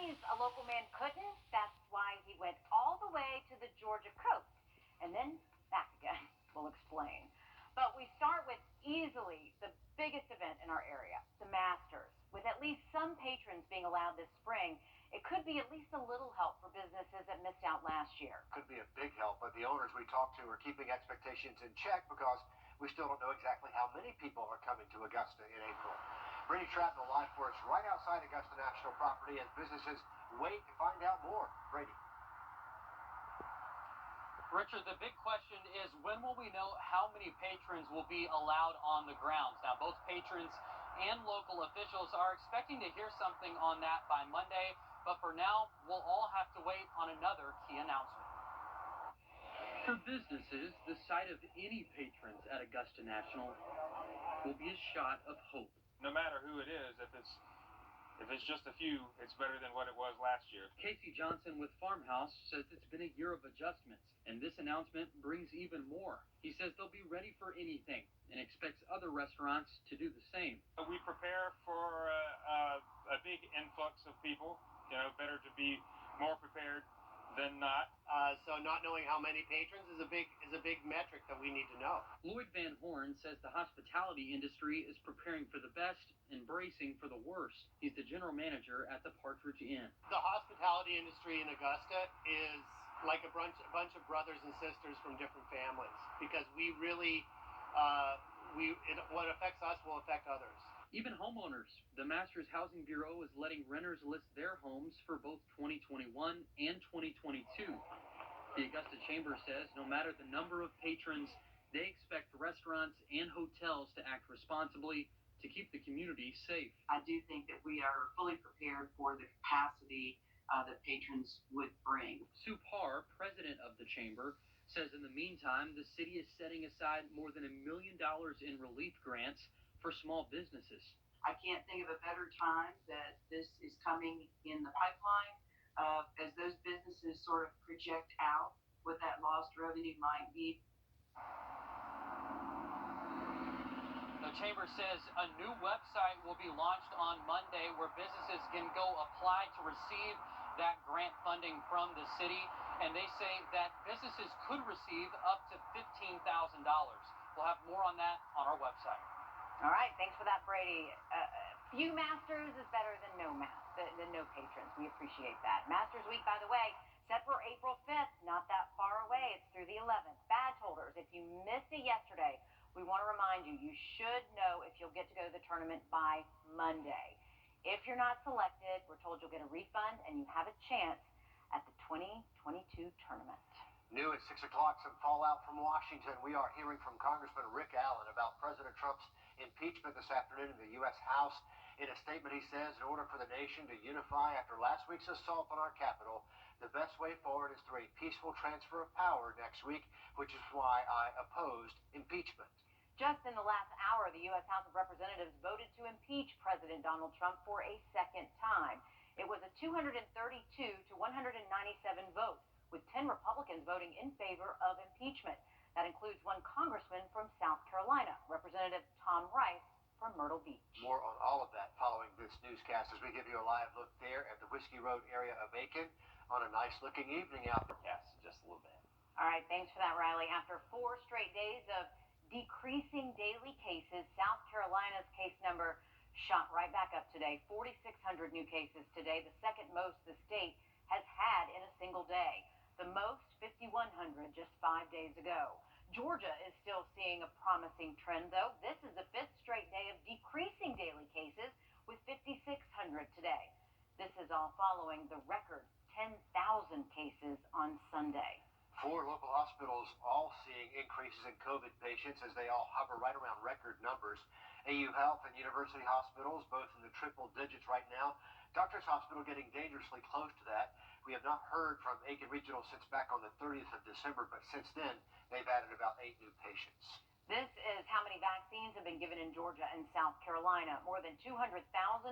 Chinese, a local man couldn't. That's why he went all the way to the Georgia coast and then back again. We'll explain. But we start with easily the biggest event in our area, the Masters. With at least some patrons being allowed this spring, it could be at least a little help for businesses that missed out last year. Could be a big help, but the owners we talked to are keeping expectations in check because we still don't know exactly how many people are coming to Augusta in April. Brady Trapnell live for us right outside Augusta National Property as businesses wait to find out more. Brady. Richard, the big question is when will we know how many patrons will be allowed on the grounds? Now, both patrons and local officials are expecting to hear something on that by Monday, but for now, we'll all have to wait on another key announcement. For businesses, the sight of any patrons at Augusta National will be a shot of hope. No matter who it is, if it's just a few, it's better than what it was last year. Casey Johnson with Farmhouse says it's been a year of adjustments, and this announcement brings even more. He says they'll be ready for anything and expects other restaurants to do the same. We prepare for a big influx of people. You know, better to be more prepared than not. So not knowing how many patrons is a big metric that we need to know. Lloyd Van Horn says the hospitality industry is preparing for the best and bracing for the worst. He's the general manager at the Partridge Inn. The hospitality industry in Augusta is like a bunch of brothers and sisters from different families because we really, what affects us will affect others. Even homeowners. The Masters Housing Bureau is letting renters list their homes for both 2021 and 2022. The Augusta Chamber says no matter the number of patrons, they expect restaurants and hotels to act responsibly to keep the community safe. I do think that we are fully prepared for the capacity that patrons would bring. Sue Parr, president of the Chamber, says in the meantime, the city is setting aside more than $1 million in relief grants for small businesses. I can't think of a better time that this is coming in the pipeline as those businesses sort of project out what that lost revenue might be. The Chamber says a new website will be launched on Monday where businesses can go apply to receive that grant funding from the city, and they say that businesses could receive up to $15,000. We'll have more on that on our website. All right, thanks for that, Brady. Few Masters is better than no patrons. We appreciate that. Masters Week, by the way, set for April 5th, not that far away. It's through the 11th. Badge holders, if you missed it yesterday, we want to remind you, you should know if you'll get to go to the tournament by Monday. If you're not selected, we're told you'll get a refund and you have a chance at the 2022 tournament. New at 6 o'clock, some fallout from Washington. We are hearing from Congressman Rick Allen about President Trump's impeachment this afternoon in the U.S. House. In a statement, he says, in order for the nation to unify after last week's assault on our Capitol, the best way forward is through a peaceful transfer of power next week, which is why I opposed impeachment. Just in the last hour, the U.S. House of Representatives voted to impeach President Donald Trump for a second time. It was a 232 to 197 vote, with 10 Republicans voting in favor of impeachment. That includes one congressman from South Carolina, Representative Tom Rice from Myrtle Beach. More on all of that following this newscast as we give you a live look there at the Whiskey Road area of Aiken on a nice-looking evening out there. Yes, just a little bit. All right, thanks for that, Riley. After 4 straight days of decreasing daily cases, South Carolina's case number shot right back up today. 4,600 new cases today, the second most the state has had in a single day. The most, 5,100 just 5 days ago. Georgia is still seeing a promising trend, though. This is the 5th straight day of decreasing daily cases with 5,600 today. This is all following the record 10,000 cases on Sunday. 4 local hospitals all seeing increases in COVID patients as they all hover right around record numbers. AU Health and University Hospitals, both in the triple digits right now. Doctors Hospital getting dangerously close to that. We have not heard from Aiken Regional since back on the 30th of December, but since then, they've added about 8 new patients. This is how many vaccines have been given in Georgia and South Carolina. More than 200,000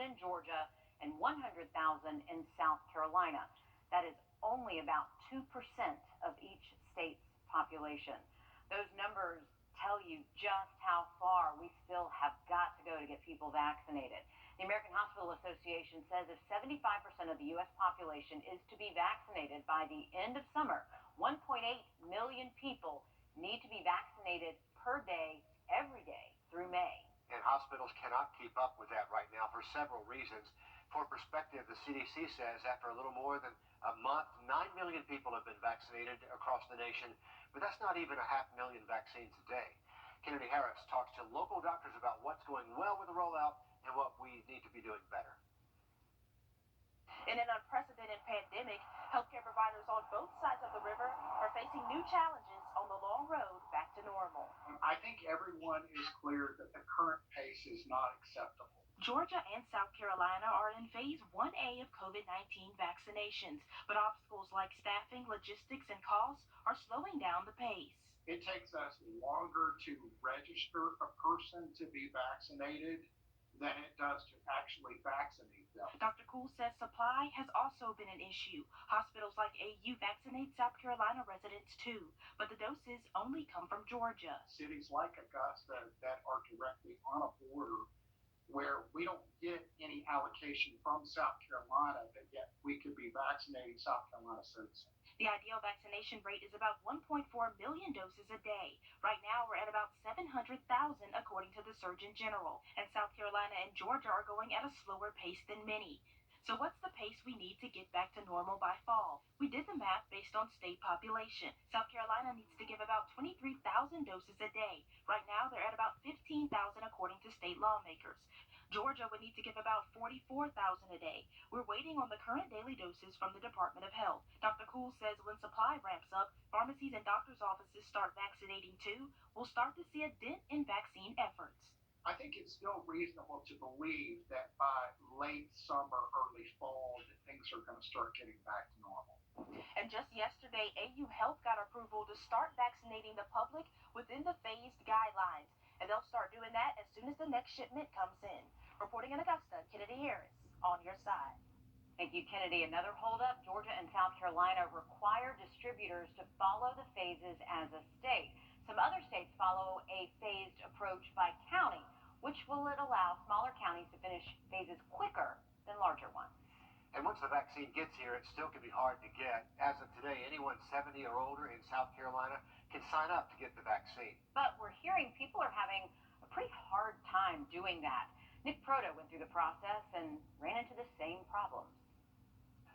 in Georgia and 100,000 in South Carolina. That is only about 2% of each state's population. Those numbers tell you just how far we still have got to go to get people vaccinated. The American Hospital Association says if 75% of the U.S. population is to be vaccinated by the end of summer, 1.8 million people need to be vaccinated per day, every day through May. And hospitals cannot keep up with that right now for several reasons. For perspective, the CDC says after a little more than a month, 9 million people have been vaccinated across the nation, but that's not even 500,000 vaccines a day. Kennedy Harris talks to local doctors about what's going well with the rollout and what we need to be doing better. In an unprecedented pandemic, healthcare providers on both sides of the river are facing new challenges on the long road back to normal. I think everyone is clear that the current pace is not acceptable. Georgia and South Carolina are in phase 1A of COVID-19 vaccinations, but obstacles like staffing, logistics, and costs are slowing down the pace. It takes us longer to register a person to be vaccinated than it does to actually vaccinate them. Dr. Cool says supply has also been an issue. Hospitals like AU vaccinate South Carolina residents too, but the doses only come from Georgia. Cities like Augusta that are directly on a border where we don't get any allocation from South Carolina, but yet we could be vaccinating South Carolina citizens. The ideal vaccination rate is about 1.4 million doses a day. Right now, we're at about 700,000 according to the Surgeon General, and South Carolina and Georgia are going at a slower pace than many. So what's the pace we need to get back to normal by fall? We did the math based on state population. South Carolina needs to give about 23,000 doses a day. Right now, they're at about 15,000 according to state lawmakers. Georgia would need to give about 44,000 a day. We're waiting on the current daily doses from the Department of Health. Dr. Cool says when supply ramps up, pharmacies and doctors' offices start vaccinating too, we'll start to see a dent in vaccine efforts. I think it's still reasonable to believe that by late summer, early fall, that things are going to start getting back to normal. And just yesterday, AU Health got approval to start vaccinating the public within the phased guidelines. And they'll start doing that as soon as the next shipment comes in. Reporting in Augusta, Kennedy Harris, on your side. Thank you, Kennedy. Another holdup, Georgia and South Carolina require distributors to follow the phases as a state. Some other states follow a phased approach by county, which will allow smaller counties to finish phases quicker than larger ones. And once the vaccine gets here, it still can be hard to get. As of today, anyone 70 or older in South Carolina can sign up to get the vaccine. But we're hearing people are having a pretty hard time doing that. Nick Proto went through the process and ran into the same problems.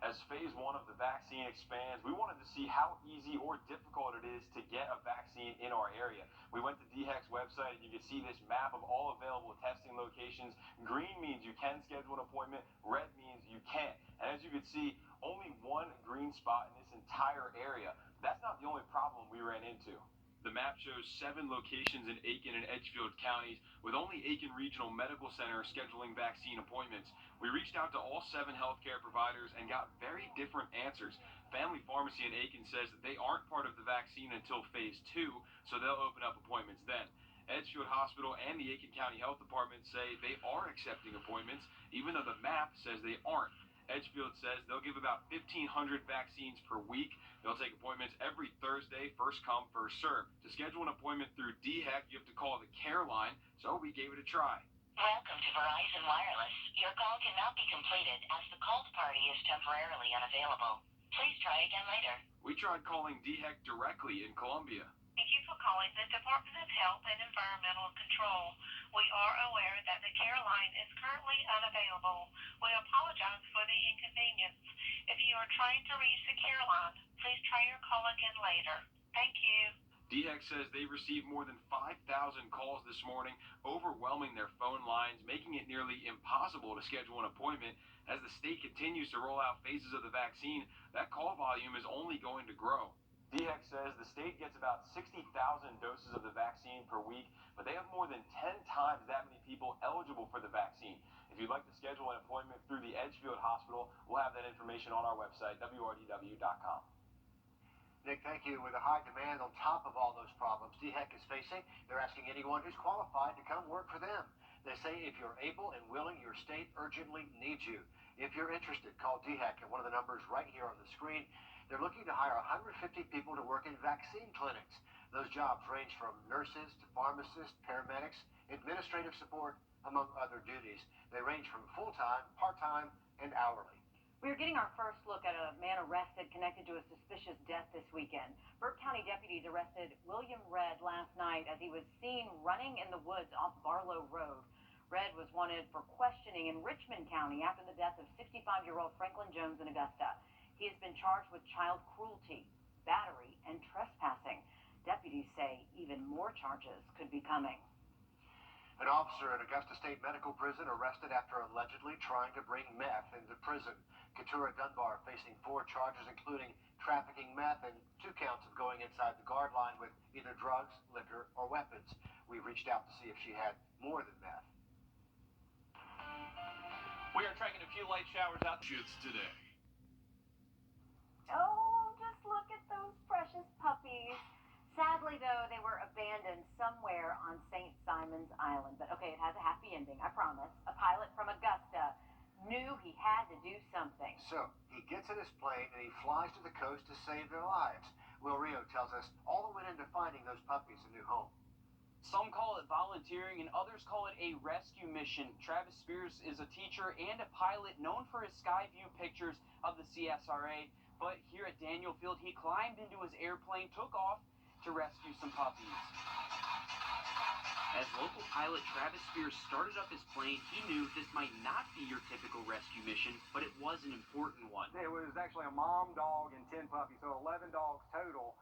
As phase 1 of the vaccine expands, we wanted to see how easy or difficult it is to get a vaccine in our area. We went to DHEC's website and you can see this map of all available testing locations. Green means you can schedule an appointment, red means you can't. And as you can see, only one green spot in this entire area. That's not the only problem we ran into. The map shows 7 locations in Aiken and Edgefield counties, with only Aiken Regional Medical Center scheduling vaccine appointments. We reached out to all 7 healthcare providers and got very different answers. Family Pharmacy in Aiken says that they aren't part of the vaccine until phase 2, so they'll open up appointments then. Edgefield Hospital and the Aiken County Health Department say they are accepting appointments, even though the map says they aren't. Edgefield says they'll give about 1,500 vaccines per week. They'll take appointments every Thursday, first come, first serve. To schedule an appointment through DHEC, you have to call the care line, so we gave it a try. Welcome to Verizon Wireless. Your call cannot be completed as the called party is temporarily unavailable. Please try again later. We tried calling DHEC directly in Columbia. Thank you for calling the Department of Health and Environmental Control. We are aware that the care line is currently unavailable. We apologize for the inconvenience. If you are trying to reach the care line, please try your call again later. Thank you. DHEC says they received more than 5,000 calls this morning, overwhelming their phone lines, making it nearly impossible to schedule an appointment. As the state continues to roll out phases of the vaccine, that call volume is only going to grow. DHEC says the state gets about 60,000 doses of the vaccine per week, but they have more than 10 times that many people eligible for the vaccine. If you'd like to schedule an appointment through the Edgefield Hospital, we'll have that information on our website, wrdw.com. Nick, thank you. With a high demand on top of all those problems DHEC is facing, they're asking anyone who's qualified to come work for them. They say if you're able and willing, your state urgently needs you. If you're interested, call DHEC at one of the numbers right here on the screen. They're looking to hire 150 people to work in vaccine clinics. Those jobs range from nurses to pharmacists, paramedics, administrative support, among other duties. They range from full-time, part-time, and hourly. We're getting our first look at a man arrested connected to a suspicious death this weekend. Burke County deputies arrested William Wrdw last night as he was seen running in the woods off Barlow Road. Wrdw was wanted for questioning in Richmond County after the death of 65-year-old Franklin Jones in Augusta. He has been charged with child cruelty, battery, and trespassing. Deputies say even more charges could be coming. An officer at Augusta State Medical Prison arrested after allegedly trying to bring meth into prison. Keturah Dunbar facing 4 charges, including trafficking meth and 2 counts of going inside the guard line with either drugs, liquor, or weapons. We reached out to see if she had more than meth. We are tracking a few light showers out today. Oh, just look at those precious puppies. Sadly, though, they were abandoned somewhere on St. Simon's Island. But okay, it has a happy ending, I promise. A pilot from Augusta knew he had to do something. So he gets in his plane and he flies to the coast to save their lives. Wrdw tells us all that went into finding those puppies a new home. Some call it volunteering and others call it a rescue mission. Travis Spears is a teacher and a pilot known for his sky view pictures of the CSRA. But here at Daniel Field, he climbed into his airplane, took off to rescue some puppies. As local pilot Travis Spears started up his plane, he knew this might not be your typical rescue mission, but it was an important one. It was actually a mom dog and 10 puppies, so 11 dogs total,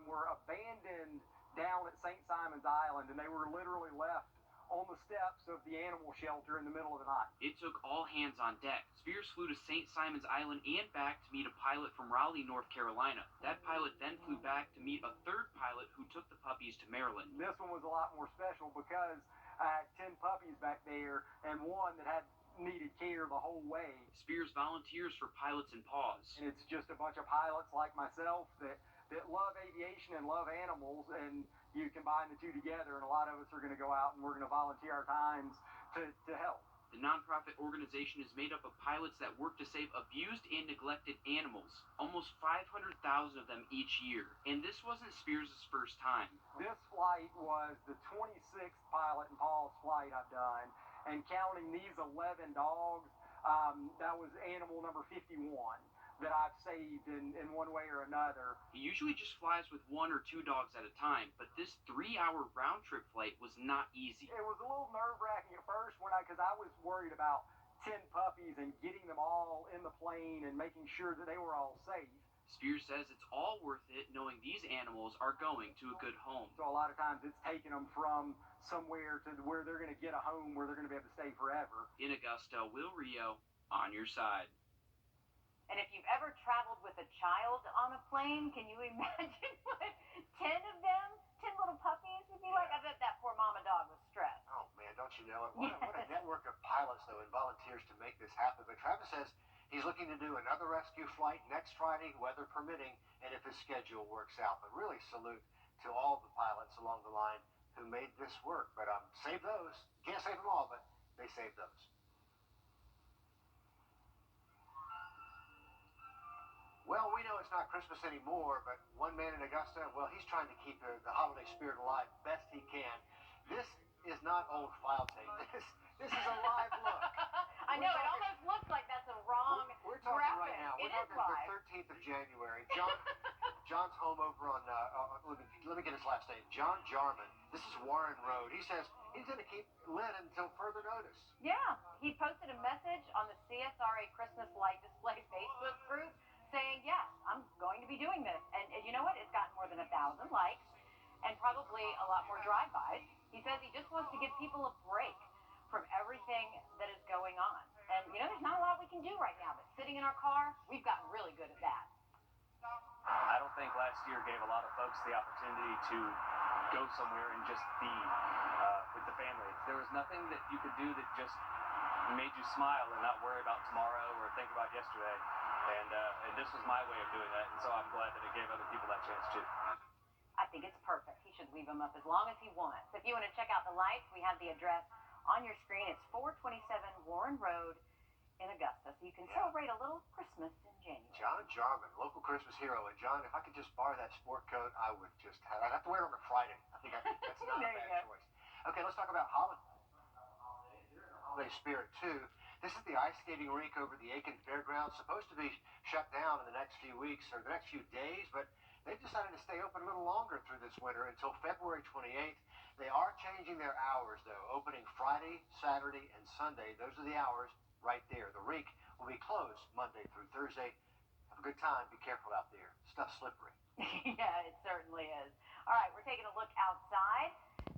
were abandoned down at St. Simon's Island, and they were literally left on the steps of the animal shelter in the middle of the night. It took all hands on deck. Spears flew to St. Simon's Island and back to meet a pilot from Raleigh, North Carolina. That pilot then flew back to meet a third pilot who took the puppies to Maryland. This one was a lot more special because I had 10 puppies back there and one that had needed care the whole way. Spears volunteers for Pilots and Paws. And it's just a bunch of pilots like myself that love aviation and love animals, and you combine the two together, and a lot of us are going to go out and we're going to volunteer our times to help. The nonprofit organization is made up of pilots that work to save abused and neglected animals, almost 500,000 of them each year. And this wasn't Spears' first time. This flight was the 26th Pilot and Paws flight I've done, and counting these 11 dogs, that was animal number 51 that I've saved in one way or another. He usually just flies with 1 or 2 dogs at a time, but this 3-hour round-trip flight was not easy. It was a little nerve-wracking at first because I was worried about 10 puppies and getting them all in the plane and making sure that they were all safe. Spears says it's all worth it knowing these animals are going to a good home. So a lot of times it's taking them from somewhere to where they're going to get a home where they're going to be able to stay forever. In Augusta, Wrdw on your side. And if you've ever traveled with a child on a plane, can you imagine what 10 of them, 10 little puppies would be like? I bet that poor mama dog was stressed. Oh, man, don't you know it? What a network of pilots, though, and volunteers to make this happen. But Travis says he's looking to do another rescue flight next Friday, weather permitting, and if his schedule works out. But really salute to all the pilots along the line who made this work. But save those. Can't save them all, but they saved those. Well, we know it's not Christmas anymore, but one man in Augusta, well, he's trying to keep the holiday spirit alive best he can. This is not old file tape. This is a live look. I know, it almost looks like that's a wrong We're talking graphic. right now. We're It is talking live. the 13th of January. John's home over on, let me get his last name, John Jarman. This is Warren Road. He says he's going to keep lit until further notice. Yeah, he posted a message on the CSRA Christmas Light Display Facebook group saying, yes, I'm going to be doing this. And you know what? It's gotten more than 1,000 likes and probably a lot more drive-bys. He says he just wants to give people a break from everything that is going on. And, you know, there's not a lot we can do right now, but sitting in our car, we've gotten really good at that. I don't think last year gave a lot of folks the opportunity to go somewhere and just be with the family. There was nothing that you could do that just made you smile and not worry about tomorrow or think about yesterday. And this was my way of doing that, and so I'm glad that it gave other people that chance too. I think it's perfect. He should leave them up as long as he wants. If you want to check out the lights, we have the address on your screen. It's 427 Warren Road in Augusta, so you can celebrate a little Christmas in January. John Jarman, local Christmas hero. And John, if I could just borrow that sport coat, I would just I'd have to wear it on a Friday. I think that's not a bad choice. Okay, let's talk about holiday. holiday spirit, too. This is the ice skating rink over the Aiken Fairgrounds, supposed to be shut down in the next few weeks or the next few days, but they've decided to stay open a little longer through this winter until February 28th. They are changing their hours, though, opening Friday, Saturday, and Sunday. Those are the hours right there. The rink will be closed Monday through Thursday. Have a good time. Be careful out there. Stuff's slippery. Yeah, it certainly is. All right, we're taking a look outside.